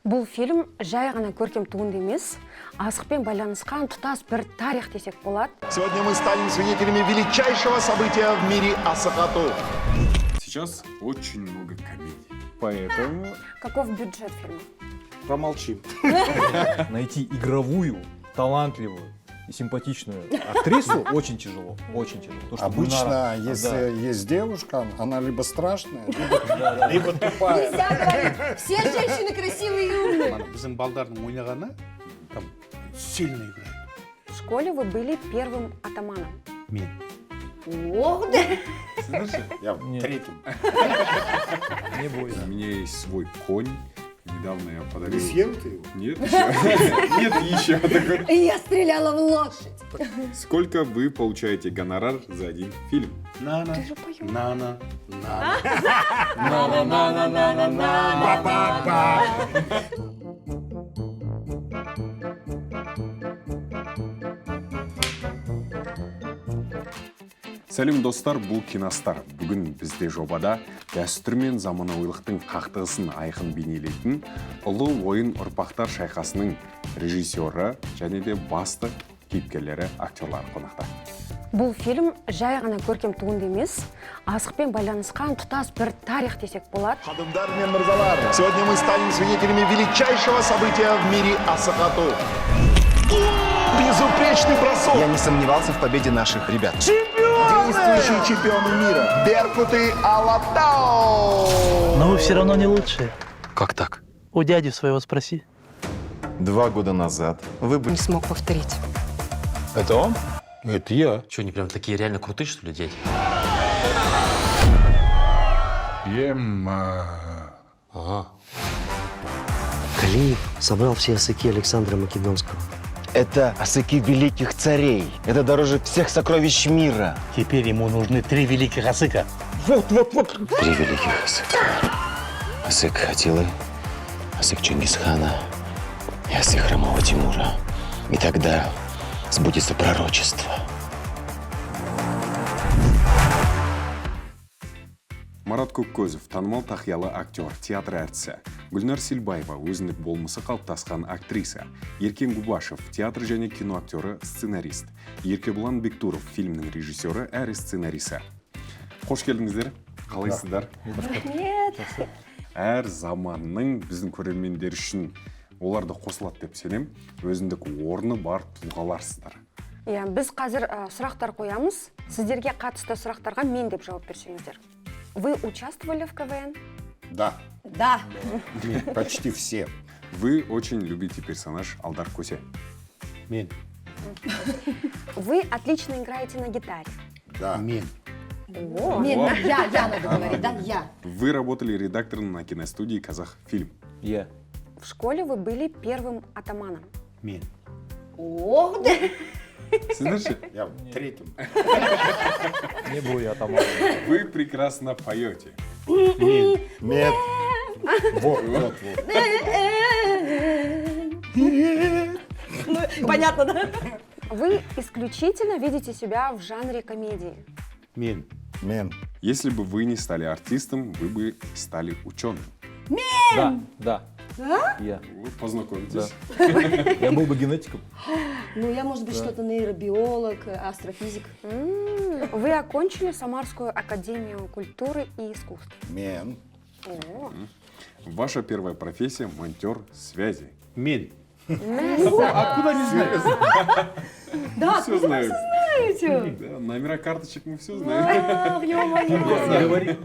Бұл фильм жай ғана көркем туынды емес, азықпен байланысқан тұтас бір тарих десек болады. Сегодня мы станем свидетелями величайшего события в мире Асахату. Сейчас очень много комедий. Поэтому Каков бюджет фильма? промолчим. Найти игровую, талантливую и симпатичную актрису очень тяжело. Очень тяжело. Потому что Обычно, Гульнара- если Да. есть девушка, она либо страшная, либо тупая. Нельзя говорить. Все женщины красивые и умные. Біздің балдардың ойнағаны там сильно играет. В школе вы были первым атаманом. Мен. Ох, да. Я Нет. третьим. Не бойся. У меня есть свой конь. Недавно я подарил... Съел ты его? Нет, еще. Нет, еще. Такой. Я стреляла в лошадь. Сколько вы получаете гонорар за один фильм? Нана, Ты же поешь. нана, нана. Сәлем достар, бұл киностар. Бүгін бізде жобада дәстүр мен заманауилықтың қақтығысын айқын бейнелейтін ұлы ойын ұрпақтар шайқасының режиссері және де басты кейіпкерлері актерлар қонақта. Бұл фильм жай ғана көркем туынды емес, азықпен байланысқан тұтас бір тарих десек болады. Хадымдар мен мырзалар, сегодня мы станем свидетелями величайшего события в мире Асахату. Безупречный бросок! Я не сомневался в победе наших ребят. Действующие чемпионы мира. Беркуты Алатау! Но вы все равно не лучшие. Как так? У дяди своего спроси. 2 года назад вы были... Не смог повторить. Это он? Это я. Что, они прям такие реально крутые, что ли, дядь? Ага. Калиев собрал все осыки Александра Македонского. Это осыки великих царей. Это дороже всех сокровищ мира. Теперь ему нужны 3 великих осыка. 3 великих осыка. Осык Атилы, осык Чингисхана и осык хромого Тимура. И тогда сбудется пророчество. Марат Көккөзов, танымал тақиялы актер, театр әртісі. Гүлнар Силбаева, өзіндік болмысы қалыптасқан актриса. Еркен Губашев, театр және кино актері, сценарист. Еркебұлан Бектуров, фильмнің режиссері әрі сценарисі. Қош келдіңіздер. Қалайсыздар? Әр заманның біздің көрермендер үшін оларды қосылады деп сенем. Өзіндік орны бар тұлғаларсыздар. Біз қазір сұрақтар қоямыз. Сіздерге қатысты сұрақтарға мен деп жауап берсеңіздер. Вы участвовали в КВН? Да, Да. почти все. Вы очень любите персонаж Алдар Көсе. Мен. Вы отлично играете на гитаре. Да. Мен. О, Я надо говорить, да, я. Вы работали редактором на киностудии «Казахфильм». Я. в школе вы были первым атаманом. Мен. Ох, да. Сіздерші? Я третьим. Не бойся, атаман. Вы прекрасно поете. Нет. Вот. Понятно, да? Вы исключительно видите себя в жанре комедии. Мен. Мен. Если бы вы не стали артистом, вы бы стали ученым. Да. Я. Вы познакомитесь. Я был бы генетиком. Ну, я, может быть, что-то нейробиолог, астрофизик. Вы окончили Самарскую академию культуры и искусств. Мен. О, Ваша первая профессия – монтер связи. Мен. Откуда не знаете? Да, Все знаем. знаете? Да, номера карточек мы все знаем. Ах, ё-моё.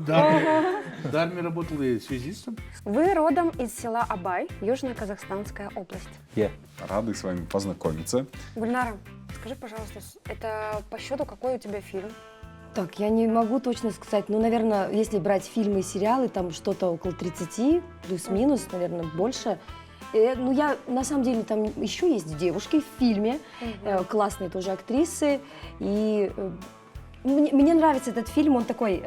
Дарми работал и связистом. Вы родом из села Абай, Южно-Казахстанская область. Я. Рады с вами познакомиться. Гульнара, скажи, пожалуйста, это по счету какой у тебя фильм? Так, я не могу точно сказать, но, наверное, если брать фильмы и сериалы, там что-то около 30, плюс-минус, наверное, больше. Ну, я, на самом деле, там еще есть девушки в фильме, классные тоже актрисы, и мне нравится этот фильм, он такой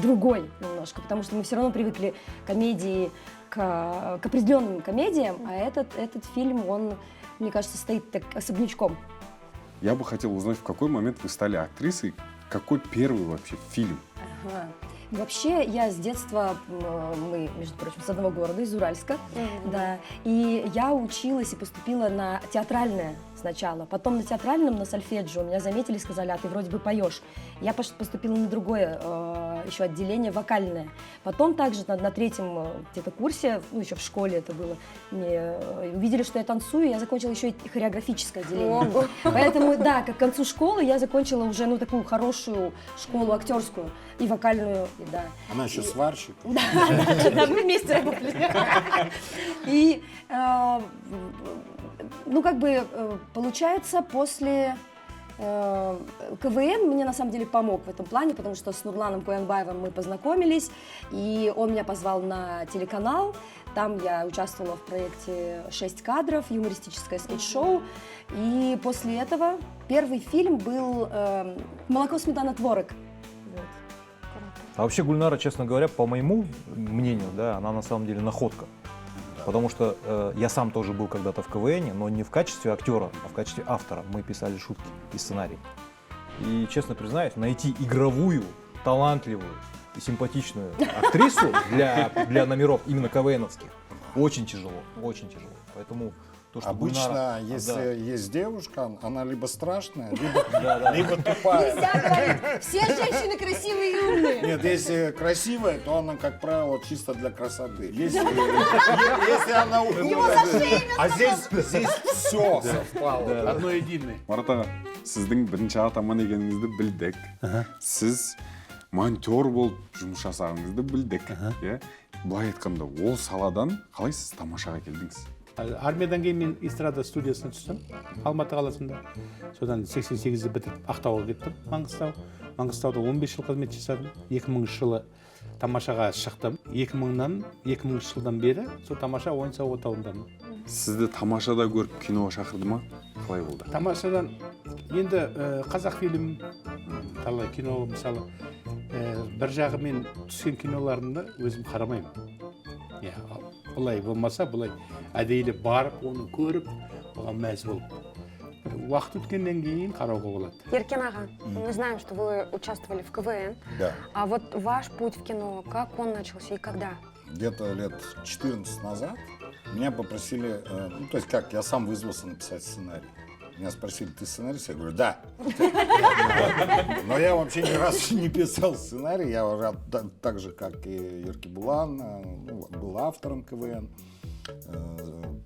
другой немножко, потому что мы все равно привыкли к комедии, к определенным комедиям, а этот фильм, он, мне кажется, стоит так особнячком. Я бы хотел узнать, в какой момент вы стали актрисой, какой первый вообще фильм? Ага. Вообще, я с детства, мы, между прочим, с одного города, из Уральска, да, и я училась и поступила на театральное сначала, потом на театральном, на сольфеджио, меня заметили и сказали, а ты вроде бы поешь. Я поступила на другое еще отделение, вокальное. Потом также на третьем где-то курсе, ну еще в школе это было, мне увидели, что я танцую, я закончила еще и хореографическое отделение. Поэтому, да, к концу школы я закончила уже, ну, такую хорошую школу актерскую и вокальную, и, да. Она еще сварщик. Да, мы вместе работали. И, ну, как бы, получается, после КВН мне на самом деле помог в этом плане, потому что с Нурланом Куянбаевым мы познакомились, и он меня позвал на телеканал. Там я участвовала в проекте «6 кадров», юмористическое скетч-шоу. И после этого первый фильм был «Молоко, сметана, творог». Вот. А вообще Гульнара, честно говоря, по моему мнению, да, она на самом деле находка. Потому что я сам тоже был когда-то в КВН, но не в качестве актера, а в качестве автора. Мы писали шутки и сценарий. И, честно признаюсь, найти игровую, талантливую и симпатичную актрису для номеров именно КВНовских очень тяжело, очень тяжело. Поэтому то, что Обычно, Гульнара, если да. есть девушка, она либо страшная, либо тупая. Нельзя говорить, все женщины красивые и умные. Нет, если красивая, то она, как правило, чисто для красоты. Если она умная, а здесь все совпало. Одно единое. Марат аға, сіздің бірінші атаман екеніңізді білдік. Сіз монтер болып жұмыс жасағыңызды білдік. Былай айтқанда, ол саладан қалай сіз тамашаға келдіңіз? Армиядан кейін мен эстрада студиясына түстім, Алматы қаласында. Содан 88-де бітіріп Ақтауға кеттім, Маңғыстауда 15 жыл қызмет жасадым. 2000 жылы тамашаға шықтым. 2000 жылдан бері сол тамаша ойын-сауық отауындамын. Сізді тамашада көріп киноға шақырды ма? Қалай болды? Тамашадан енді қазақ фильм, талай кино, мысалы, бір жағы мен түскен киноларымды өзім қарамаймын. Бұлай болмаса, бұлай әдейілі барып, оны көріп, оған мәз болып. Уақыт өткеннен кейін қарауға болады. Еркен ага, мы знаем, что вы участвовали в КВН. Да. А вот ваш путь в кино, как он начался и когда? Где-то лет 14 назад меня попросили, ну, то есть как, я сам вызвался написать сценарий. Меня спросили, ты сценарист? Я говорю, да. Но я вообще ни разу не писал сценарий. Я так же, как и Ерки Булан, был автором КВН.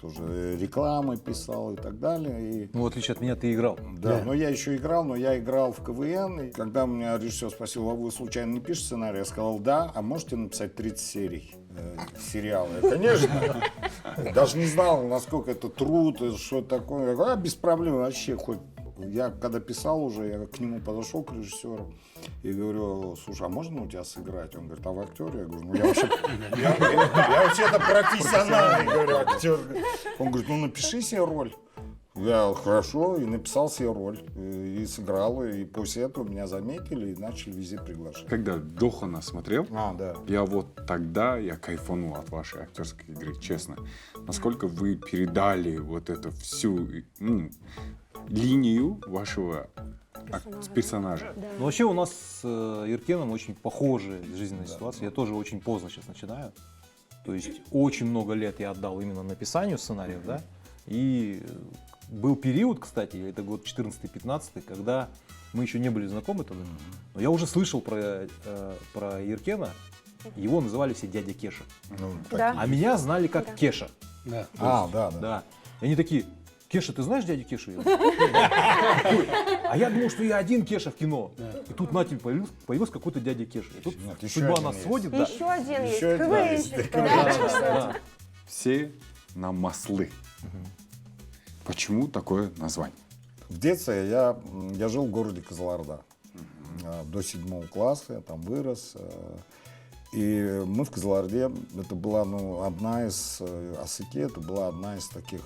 Тоже рекламы писал и так далее. И... Ну, в отличие от меня, ты играл. Да, но я еще играл, но я играл в КВН. И когда меня режиссер спросил, а вы случайно не пишете сценарий? Я сказал, да, а можете написать 30 серий сериала? Я, конечно. Даже не знал, насколько это труд, что это такое. Я говорю, без проблем вообще хоть. Я когда писал уже, я к нему подошел, к режиссеру, и говорю, слушай, а можно у тебя сыграть? Он говорит, а в актере? Я говорю, ну я вообще-то профессиональный, говорю, актер. Он говорит, ну напиши себе роль. Я хорошо, и написал себе роль, и сыграл, и после этого меня заметили и начали везде приглашать. Когда Дохана смотрел, да. я вот тогда я кайфанул от вашей актерской игры, честно. Насколько вы передали вот эту всю линию вашего персонажа. Да. Ну, вообще у нас с Еркеном очень похожая жизненная ситуация. Я тоже очень поздно сейчас начинаю. То есть очень много лет я отдал именно написанию сценариев, да. И был период, кстати, это год 14-15, когда мы еще не были знакомы тогда. Но я уже слышал про Еркена. Его называли все дядя Кеша. Да. А меня знали как Кеша. Да. Да. И они такие, Кеша, ты знаешь дядю Кешу? А я думал, что я один Кеша в кино. И тут на тебе появился какой-то дядя Кеша. И тут судьба нас сводит. Да. Еще один есть, Еще один КВНщик. Да. Все на маслы. Почему такое название? В детстве я жил в городе Кызылорда. До 7 класса я там вырос. И мы в Кызылорде, это была одна из, Асыке, это была одна из таких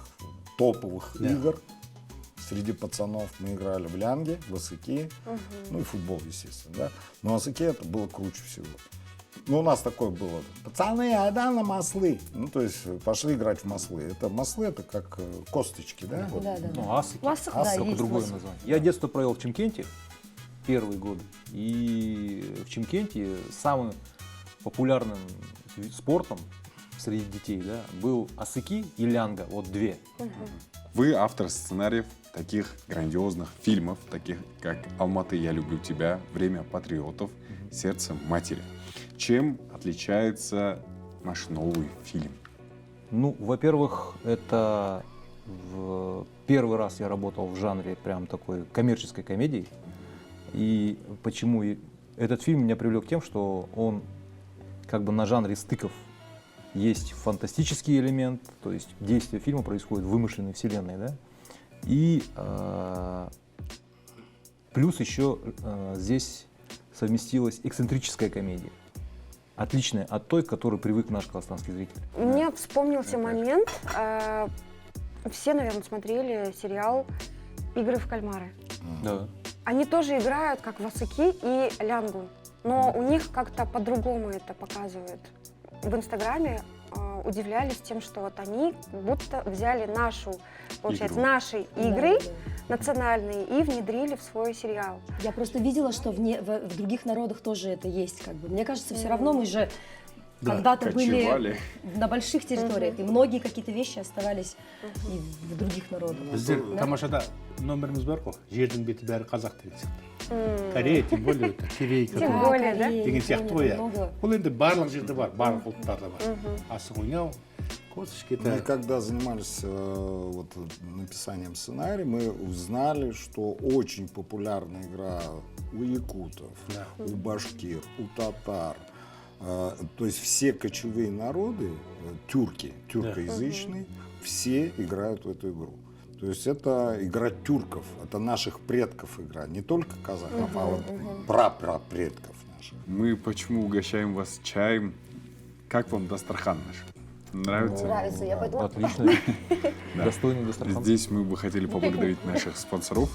топовых игр среди пацанов. Мы играли в лянге, в Асыке, ну и футбол, естественно. Да? Но Асыке это было круче всего. Ну, у нас такое было. Пацаны, айда на маслы. Ну, то есть пошли играть в маслы. Маслы это как косточки, да? Да. Ну, асыки. У вас, да, Только есть другое масло. название. Я детство провел в Чимкенте. первые годы. И в Чимкенте самым популярным спортом среди детей, да, был асыки и лянга, вот две. Вы автор сценариев таких грандиозных фильмов, таких как «Алматы, я люблю тебя», «Время патриотов», «Сердце матери». Чем отличается наш новый фильм? Ну, во-первых, это первый раз я работал в жанре прям такой коммерческой комедии. И почему этот фильм меня привлек тем, что он как бы на жанре стыков. Есть фантастический элемент, то есть действие фильма происходит в вымышленной вселенной, да? И плюс еще здесь совместилась эксцентрическая комедия, отличная от той, к которой привык наш казахстанский зритель. Мне вспомнился момент, все, наверное, смотрели сериал «Игры в кальмары». Да. Они тоже играют как в асыки и лянгу, но у них как-то по-другому это показывают. В Инстаграме удивлялись тем, что вот они будто взяли наши игры национальные и внедрили в свой сериал. Я просто видела, что в других народах тоже это есть. Как бы. Мне кажется, все равно мы же когда-то были кочевали. на больших территориях, и многие какие-то вещи оставались и в других народах. Біздер тамашада номеріміз бар ғой, жердің беті бәрі қазақ деген сияқты. Корея, тем более, это Корейка. Тем более, да? Деген сияқты ғой. Много. Ол енді барлық жерде бар, барлық ұлттарда бар. Асық ойнау, косточки. Мы когда занимались написанием сценария, мы узнали, что очень популярная игра у якутов, у башкир, у татар. То есть все кочевые народы, тюркоязычные, все играют в эту игру. То есть это игра тюрков, это наших предков игра, не только казахов, а вот прапредков наших. Мы почему угощаем вас чаем? Как вам дастархан наш? Нравится? Нравится, я пойду. Отлично. Достойный дастархан. Здесь мы бы хотели поблагодарить наших спонсоров,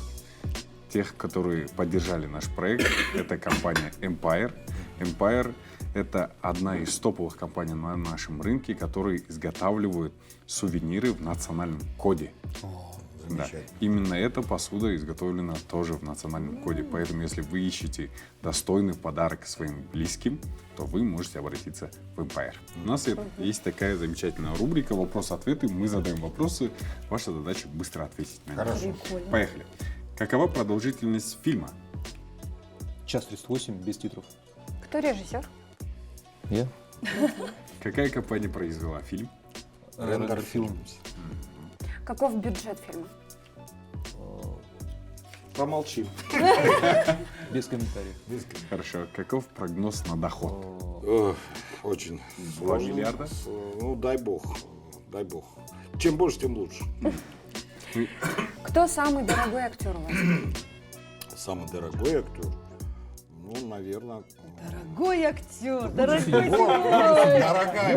тех, которые поддержали наш проект. Это компания Empire. Empire — это одна из топовых компаний на нашем рынке, которые изготавливают сувениры в национальном коде. Да. Именно эта посуда изготовлена тоже в национальном коде. Поэтому, если вы ищете достойный подарок своим близким, то вы можете обратиться в Empire. У нас есть такая замечательная рубрика «Вопрос-ответы». Мы задаем вопросы. Ваша задача быстро ответить на них. Хорошо. Поехали. Какова продолжительность фильма? Час 38 без титров. Кто режиссер? Я? Какая компания произвела фильм? Рендер фильм. Каков бюджет фильма? Промолчим. Без комментариев. Хорошо. Каков прогноз на доход? Очень 2 сложно. миллиарда? Ну, дай бог. Чем больше, тем лучше. Кто самый дорогой актер у вас? Самый дорогой актер? Ну, наверное... Дорогой актер, Дорогая,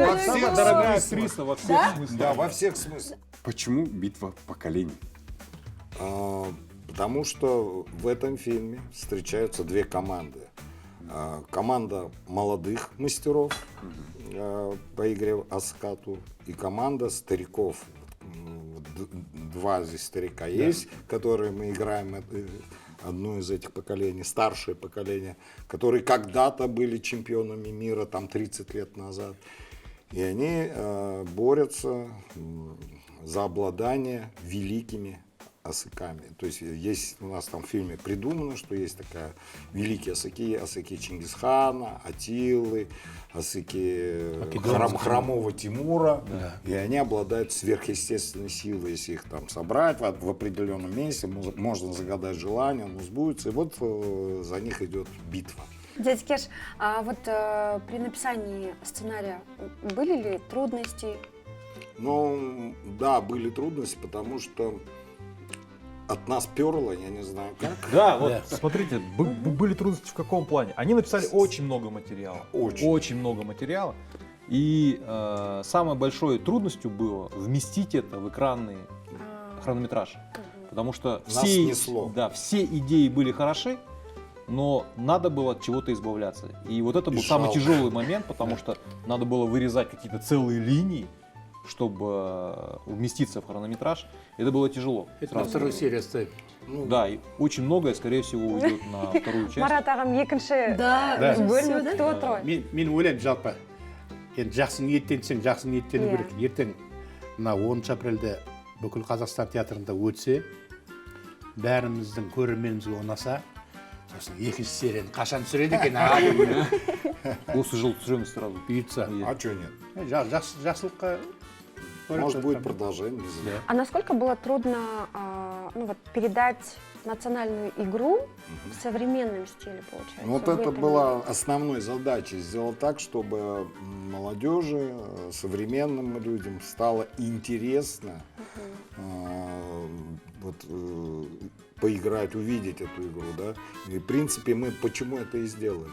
во всех Дорогая смыслах. актриса во всех смыслах. Да, во всех смыслах. Почему битва поколений? Потому что в этом фильме встречаются две команды. Команда молодых мастеров по игре Асыкату и команда стариков. Два здесь старика есть, которые мы играем одно из этих поколений, старшее поколение, которые когда-то были чемпионами мира, там 30 лет назад. И они борются за обладание великими асыками. То есть у нас там в фильме придумано, что есть такая великие асыки, асыки Чингисхана, Атилы, асыки хромого Тимура. Да. И они обладают сверхъестественной силой. Если их там собрать в определенном месте, можно загадать желание, оно сбудется. И вот за них идет битва. Дядя Кеш, а вот при написании сценария были ли трудности? Ну, да, были трудности, потому что от нас перло, я не знаю как. Да, вот смотрите, были трудности в каком плане? Они написали очень много материала. Очень много материала. И самой большой трудностью было вместить это в экранный хронометраж. Потому что все идеи были хороши, но надо было от чего-то избавляться. И вот это был самый тяжелый момент, потому что надо было вырезать какие-то целые линии, чтобы вместиться в хронометраж, это было тяжело. Это на сразу. вторую серию ставить. Да, и очень многое, скорее всего, уйдет на вторую часть. Марат ағам екінші Да, Да. бөлім всё, кто трой? Мен ойлаймын жалпы енді жақсы ниеттенсең жақсы ниеттену Иә. керек. Ертең мына 10 апрельде бүкіл Қазақстан театрында өтсе, бәріміздің көрерменімізге ұнаса, сосын екінші серияны қашан түсіреді екен Осы жылы түсіреміз сразу. бұйыртса. А что нет? Жақсылыққа Может, будет продолжение. без этого. А насколько было трудно ну, вот, передать национальную игру в современном стиле, получается? Ну, вот в это этом? была основной задачей, сделать так, чтобы молодежи, современным людям стало интересно поиграть, увидеть эту игру, да. И, в принципе, мы почему это и сделали.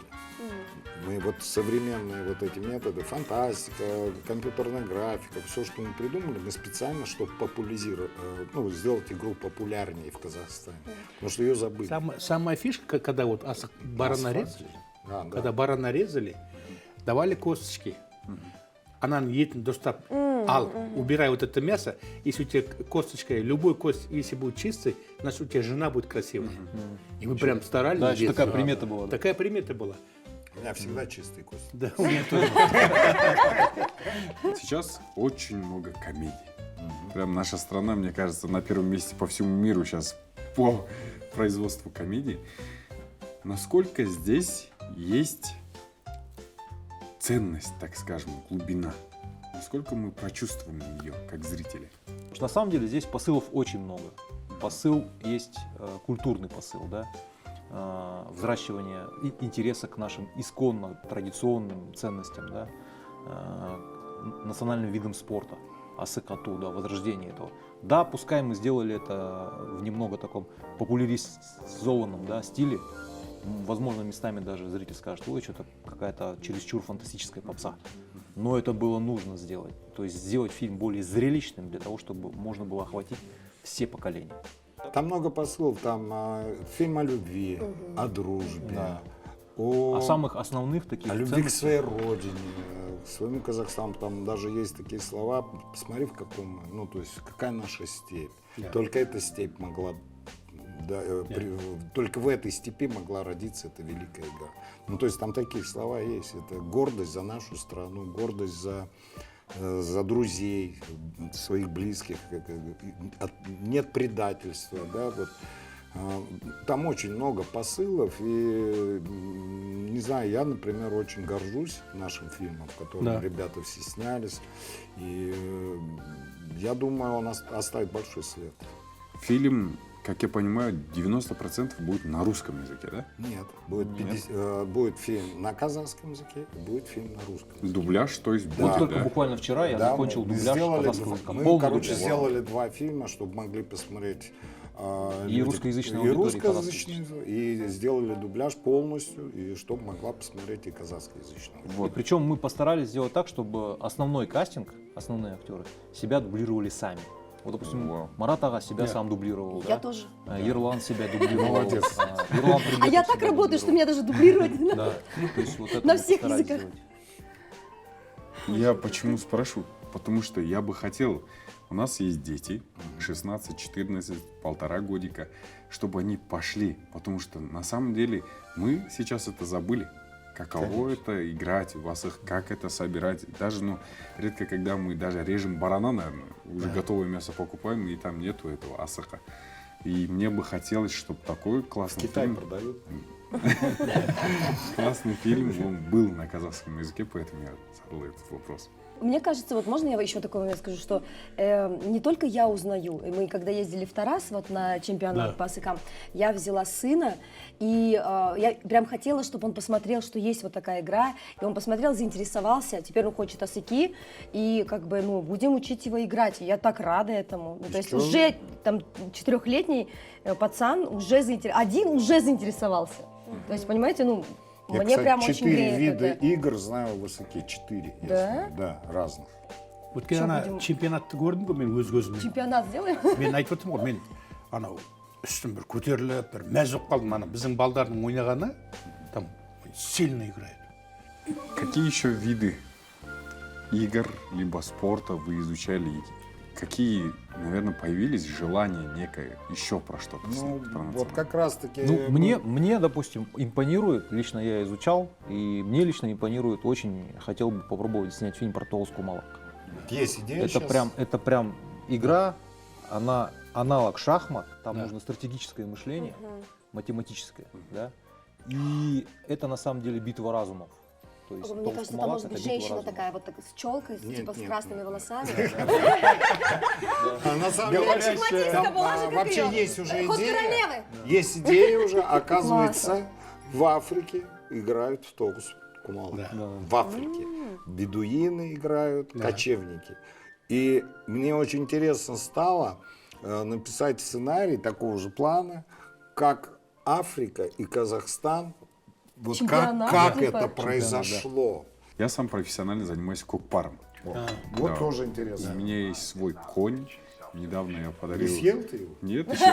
Мы вот современные вот эти методы, фантастика, компьютерная графика, все, что мы придумали, мы специально, чтобы популяризировать, ну, сделать игру популярнее в Казахстане. Потому что ее забыли. Самая фишка, когда вот барана резали, когда барана резали, давали косточки. Она етін достап, ал, убирай вот это мясо, если у тебя косточка, любой кость, если будет чистый, значит у тебя жена будет красивой. И мы прям старались. Да, еще такая примета была. Да. Такая примета была. У меня всегда чистые кости. Да, у меня тоже. Сейчас очень много комедий. Прям наша страна, мне кажется, на первом месте по всему миру сейчас по производству комедий. Насколько здесь есть ценность, так скажем, глубина? Насколько мы прочувствуем ее, как зрители? Потому что на самом деле здесь посылов очень много. Посыл есть культурный посыл, да? Взращивание интереса к нашим исконно традиционным ценностям, да? Национальным видам спорта, асыкату, да, возрождение этого. Да, пускай мы сделали это в немного таком популяризованном, да, стиле. Возможно, местами даже зритель скажет, ой, что-то какая-то чересчур фантастическая попса. Но это было нужно сделать. То есть сделать фильм более зрелищным для того, чтобы можно было охватить все поколения. Там много посылов, там фильм о любви, о дружбе, Да. о самых основных таких о любви к ценностях. своей родине, к своему Казахстану. Там даже есть такие слова, посмотри, в каком мы, ну, то есть, какая наша степь. Да. Только эта степь могла, да, только в этой степи могла родиться эта великая игра. Ну, то есть, там такие слова есть. Это гордость за нашу страну, гордость за друзей, своих близких, нет предательства, да, вот. Там очень много посылов, и, не знаю, я, например, очень горжусь нашим фильмом, в котором Да. ребята все снялись, и я думаю, он оставит большой след. Фильм, как я понимаю, 90% будет на русском языке, да? Нет, будет фильм на казахском языке, и будет фильм на русском языке. Дубляж, то есть Да. будет, Вот только да? буквально вчера я Да, закончил мы дубляж сделали казахского языка. мы, Полный короче, дубляж. сделали 2 фильма, чтобы могли посмотреть И русскоязычная и аудитория, и русскоязычную, и сделали дубляж полностью, и чтобы могла посмотреть и казахскоязычную. И причем мы постарались сделать так, чтобы основной кастинг, основные актеры, себя дублировали сами. Вот, допустим, Марат ага себя сам дублировал, Я да? тоже. Ерлан себя дублировал. Молодец. Ерлан А я Прибеков так себя работаю, что дублировал. меня даже дублировать не надо. Да, ну, то есть вот это На мы всех постарались языках. сделать. Я почему спрошу? Потому что я бы хотел, у нас есть дети, 16, 14, 1,5 годика, чтобы они пошли. Потому что на самом деле мы сейчас это забыли. Каково это играть в асых, как это собирать. Даже, ну, редко, когда мы даже режем барана, наверное, уже готовое мясо покупаем, и там нету этого асаха. И мне бы хотелось, чтобы такой классный Китай фильм, продают. классный фильм, он был на казахском языке, поэтому я задал этот вопрос. Мне кажется, вот можно я еще такой момент скажу, что не только я узнаю, и мы когда ездили в Тарас вот на чемпионат по асыкам, я взяла сына, и я прям хотела, чтобы он посмотрел, что есть вот такая игра, и он посмотрел, заинтересовался, теперь он хочет асыки, и как бы, ну, будем учить его играть, и я так рада этому. Ну, то есть уже там 4-летний пацан уже один уже заинтересовался. То есть, понимаете, ну, Я, мне кстати, прям очень 4 греет вида это. игр знаю высоки, 4. Да? Да, разных. Өткен ана чемпионатты көрдім ғой мен өз көзіммен. Чемпионат сделаем? Мен айтып отырмын ғой, мен анау үстім бір көтеріліп, бір мәз болып қалдым. Ана біздің балдардың ойнағаны там сильно играет. Какие еще виды игр, либо спорта вы изучали? Какие, наверное, появились желания некое еще про что-то Ну, снять? Про вот национальное? как раз-таки... Ну, мне, допустим, импонирует, лично я изучал, и мне лично импонирует, очень хотел бы попробовать снять фильм про Толстую Малак. Есть идея Это прям игра, она аналог шахмат, там Да. нужно стратегическое мышление, Мгм. математическое, да, и это на самом деле битва разумов. То есть Мне Толстый кажется, там Малак может это быть битва женщина разумов. такая, вот так, с челкой, Нет, типа с нет, красными нет. волосами. А на самом деле, Шахматистка там, была же, как вообще её? есть уже Ход идея. королевы. Есть идея уже, оказывается, в Африке играют в Толстую Малак. Да. В Африке. Бедуины играют, Да. кочевники. И мне очень интересно стало написать сценарий такого же плана, как Африка и Казахстан, вот Чемпионат, как типа. это произошло. Я сам профессионально занимаюсь кокпаром. Вот Да. тоже У интересно. меня есть свой конь. Недавно я Не подарил... съел ты его? Нет еще.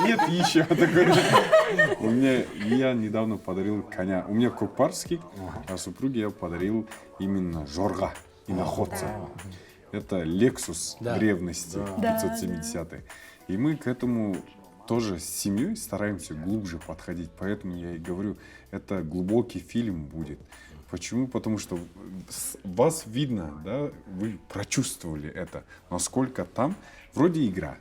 Нет еще. У меня я недавно подарил коня. У меня кокпарский, а супруге я подарил именно жорга, иноходца. Это Lexus Да. древности, Да. 570-й. И мы к этому тоже с семьей стараемся глубже подходить. Поэтому я и говорю, это глубокий фильм будет. Почему? Потому что вас видно, да, вы прочувствовали это. Но сколько там, вроде игра,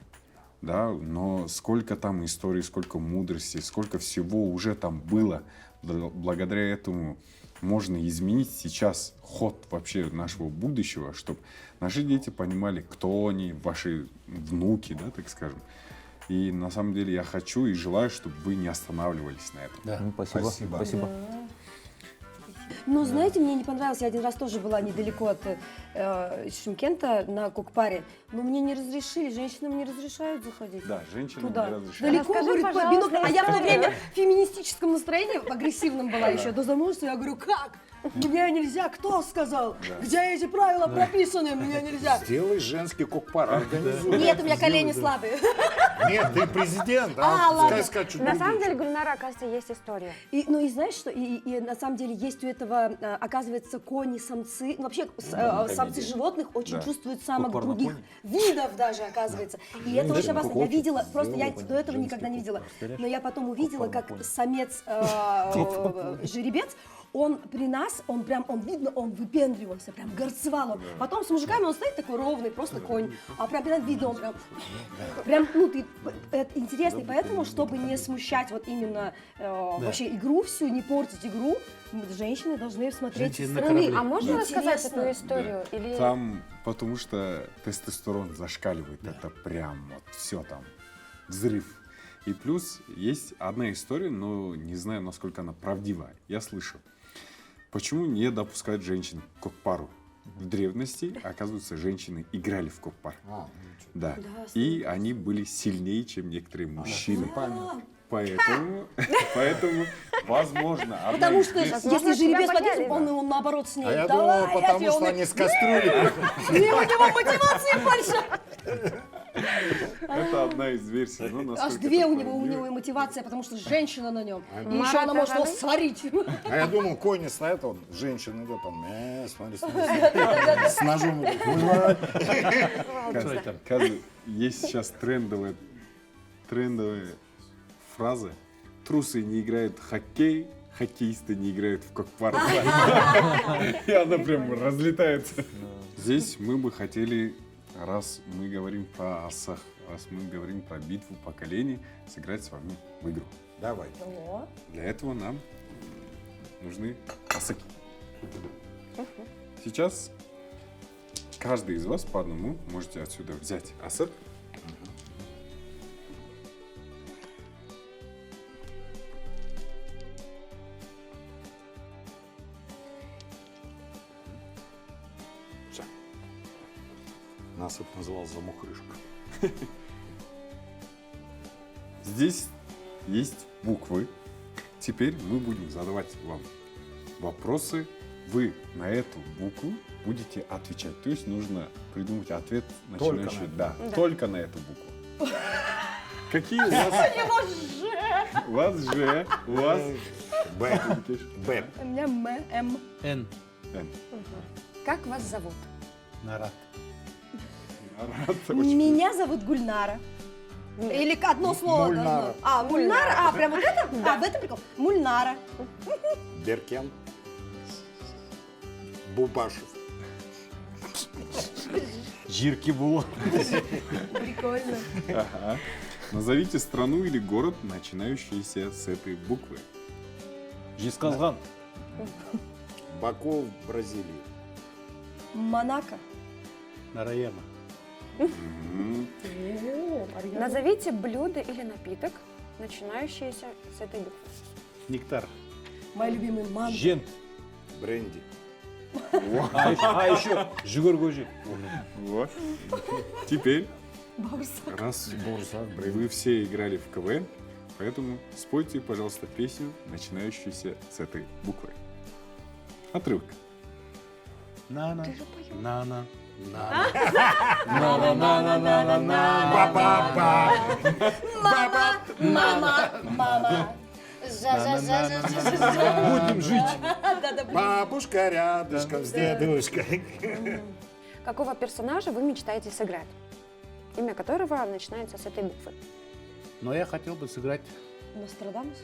да, но сколько там историй, сколько мудрости, сколько всего уже там было. Благодаря этому можно изменить сейчас ход вообще нашего будущего, чтобы наши дети понимали, кто они, ваши внуки, да, так скажем. И на самом деле я хочу и желаю, чтобы вы не останавливались на этом. Да. Спасибо. Спасибо. Спасибо. Ну, знаете, мне не понравилось. Я один раз тоже была недалеко от Шымкента на Кокпаре. Но мне не разрешили, женщинам не разрешают заходить. Да, женщинам Туда. не разрешают. Далеко, Расскажи, говорит, по пожалуйста, биноклю. А я в то историю. время в феминистическом настроении, агрессивном была еще до замужества. Я говорю, как? Мне нельзя, кто сказал? Где эти правила прописаны? Мне нельзя. Сделай женский кокпар, организуй. Нет, у меня колени слабые. Нет, ты президент, А, ладно. сказать что На самом деле, Гульнара, оказывается, есть история. Ну и знаешь что, и на самом деле есть у этого, оказывается, кони, самцы, ну, вообще самцы животных очень Да. чувствуют самок Кокпар на других коне? видов даже, оказывается. И это очень опасно. Я хочет видела, просто я сделать до этого женский никогда не видела. кокпар. Но я потом увидела, Кокпар на как коне. самец жеребец, он при нас, он видно, он выпендривался, прям горцевал он. Потом с мужиками он стоит такой ровный, просто конь. А прям прям видно, он прям, ну, это интересно. И поэтому, чтобы не смущать вот именно вообще игру всю, не портить игру, женщины должны смотреть Женщины со на стороны. корабле. А можно Интересно. рассказать эту историю? Или... Там, потому что тестостерон зашкаливает, это прям вот все там, взрыв. И плюс есть одна история, но не знаю, насколько она правдива. Я слышал. Почему не допускают женщин к кокпару? В древности, оказывается, женщины играли в кокпар. Да. И они были сильнее, чем некоторые мужчины. Поэтому, возможно, одна Потому из что версий- если Возможно, жеребец тебя победит, боялись. он наоборот с ней. А я Давай, думал, потому тебе, что он и- они с кастрюли. И у него мотивации больше. Это одна из версий. Но Аж насколько две это у него правдиво? и мотивация, потому что женщина на нем. И Марат, еще она может его давай. сварить. А я думал, кони стоят, он, женщина идет, он, смотри, смотри, с ножом. Оказывается, есть сейчас трендовая фраза. Трусы не играют в хоккей, хоккеисты не играют в кокпар. И она прям разлетается. Здесь мы бы хотели, раз мы говорим про асах, раз мы говорим про битву поколений, сыграть с вами в игру. Давай. Для этого нам нужны асаки. Сейчас каждый из вас по одному можете отсюда взять асак. Все. Нас это называл замухрышка. Здесь есть буквы. Теперь мы будем задавать вам вопросы. Вы на эту букву будете отвечать. То есть нужно придумать ответ, начинающий только на эту букву. Какие у вас? У вас Ж, у вас Б. Б. У меня М, М. Н. Н. Как вас зовут? Нарат. Меня зовут Гульнара. Или одно слово Мульнара. должно. А, Мульнара? А, прям вот это? А, в этом прикол. Мульнара. Беркен. Бубашев. Жирки было. Прикольно. Ага. Назовите страну или город, начинающийся с этой буквы. Жезказган. Баку в Бразилии. Монако. Нараяма. Назовите блюдо или напиток, начинающийся с этой буквы. Нектар. Моя любимая манго. Жент. Бренди. А еще Жигургужи. Вот. Теперь, раз вы все играли в КВН, поэтому спойте, пожалуйста, песню, начинающуюся с этой буквы. Отрывок. Нана. Нана. Мама. Будем жить. Бабушка рядышком с дедушкой. Какого персонажа вы мечтаете сыграть? Имя которого начинается с этой буквы. Но я хотел бы сыграть... Нострадамус?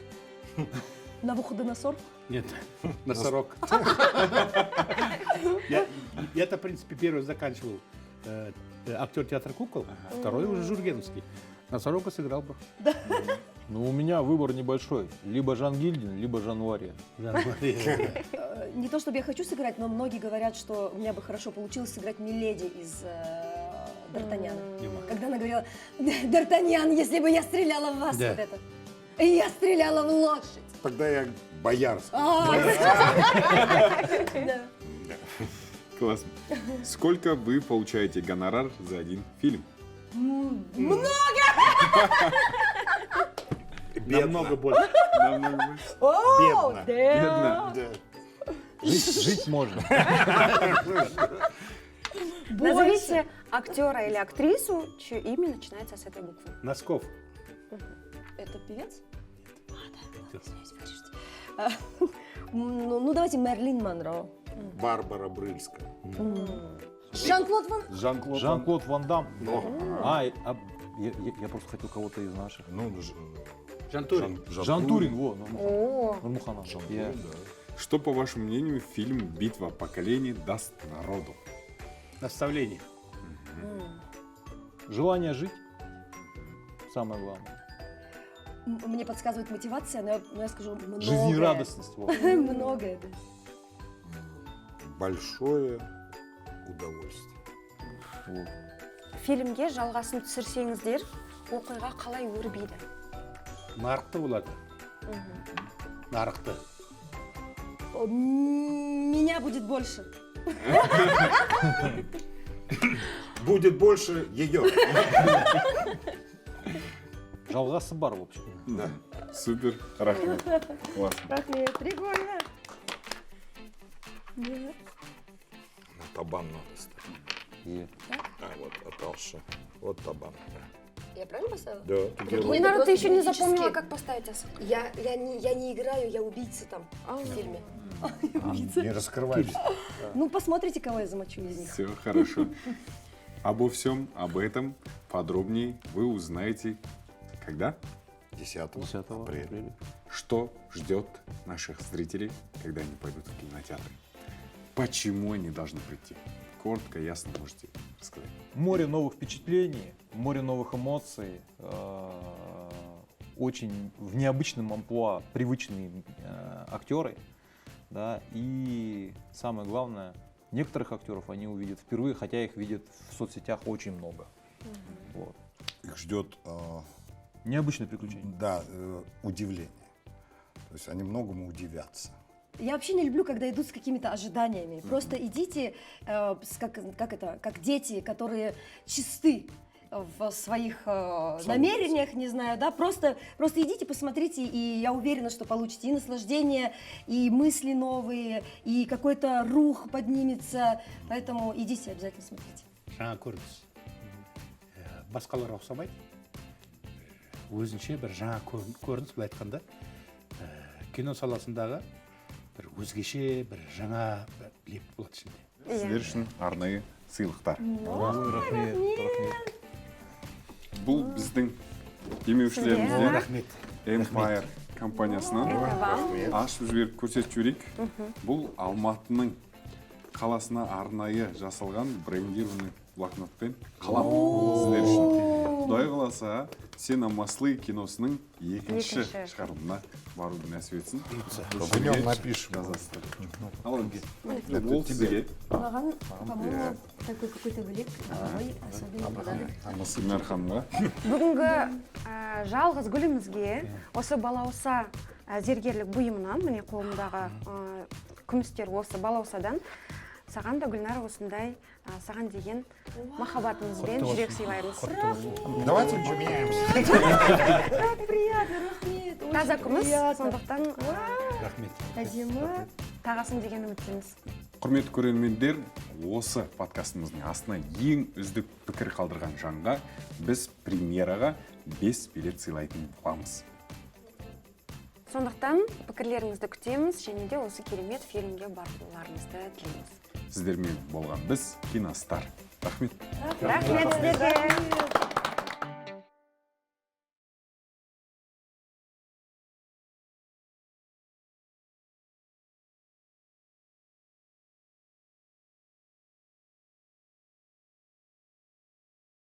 Навуходоносор? Нет, носорог. Я-то, в принципе, первый заканчивал актер театра кукол, второй уже Жургеновский. Носорога сыграл бы. Ну, у меня выбор небольшой. Либо Жан Гильдин, либо Жан Варье. Не то, чтобы я хочу сыграть, но многие говорят, что у меня бы хорошо получилось сыграть Миледи из Д'Артаньяна. Когда она говорила: Д'Артаньян, если бы я стреляла в вас, Да. вот это. И я стреляла в лошадь. Тогда я боярский. Да. Классно. Сколько вы получаете гонорар за один фильм? Много! Намного больше. Намного больше. О, Бедно. да. Да. Жить можно. Назовите актера или актрису, чье имя начинается с этой буквы. Носков. Это певец? Ну, давайте Мерлин Монро. Барбара Брыльская. Жан-Клод Ван. Жан-Клод Ван Дам. Я просто хотел кого-то из наших. Жантурин. Жан Турин, во, О, Нурмухан. Я- Что, по вашему мнению, фильм «Битва поколений» даст народу? Наставление. Желание жить. Самое главное. Мне подсказывает мотивация, но я скажу многое. Жизнерадостность. во. Многое, да. Большое удовольствие. Вот. фильмге жалғасын түсірсеңіздер, оқиға қалай өрбиді? Нарықты болады. Нарықты. Меня будет больше. Будет больше ее. Жалғасы бар, в общем. Да. Супер. Рахмет. Классно. Рахмет, прикольно. На табан надо ставить. И А, вот, отдался. Вот табан. Я правильно поставила? Да, ты делаешь. Мне наверное, ты еще не юридически. запомнила, как поставить осык. Я не играю, я убийца там в фильме. Не раскрывайся. Ну, посмотрите, кого я замочу из них. Все хорошо. Обо всем об этом подробнее вы узнаете когда? 10 10 апреля. апреля. Что ждет наших зрителей, когда они пойдут в кинотеатры? Почему они должны прийти? Коротко, ясно можете рассказать. Море новых впечатлений, море новых эмоций, очень в необычном амплуа привычные актеры, да, и самое главное, некоторых актеров они увидят впервые, хотя их видят в соцсетях очень много. Вот. Их ждет, Необычное приключение. да, удивление. То есть они многому удивятся. Я вообще не люблю, когда идут с какими-то ожиданиями. Просто идите, как дети, которые чисты в своих намерениях, не знаю, да, просто идите, посмотрите, и я уверена, что получите и наслаждение, и мысли новые, и какой-то рух поднимется, поэтому идите, обязательно смотрите. Жаңа көрдіңіз. Басқаларға ұқсамайды. Өзінше бір жаңа көрініс, былай айтқанда, кино саласындағы бір өзгеше, бір жаңа леп болады ішінде. сіздер үшін арнайы сыйлықтар. Рахмет, рахмет. Бұл біздің демеушілерімізден Рахмет. Empire компаниясынан Это вам. ашып жіберіп көрсетіп жіберейік. Бұл Алматының қаласына арнайы жасалған брендированный блокнотпен қалам сіздер үшін. Құдай қаласа, «Сен Амаслы» киносының екінші Екінші. шығарылымына баруды нәсіп етсін. В нем напишем. Жазасыздар. Ал енді. Ол сізге. Маған, по-моему, такой какой-то білек, ой, особенный подарок. Гүлнар ханымға. Бүгінгі жалғыз гүлімізге осы балауса зергерлік бұйымынан, міне қолымдағы күмістер осы балаусадан, саған да Гүлнар осындай саған деген махаббатымызбен жүрек сыйлаймыз. Давайте поменяемся. Так приятно, рахмет. очень Таза күміс, приятно. сондықтан Рахмет. Әдемі. тағасын деген үміттеміз. Құрметті көрермендер, осы подкастымыздың астына ең үздік пікір қалдырған жанға біз премьераға 5 билет сыйлайтын боламыз. Сондықтан пікірлеріңізді күтеміз және де осы керемет фильмге баруларыңызды тілейміз. Сіздермен болған біз Киностар. Рахмет. Рахмет сіздерге.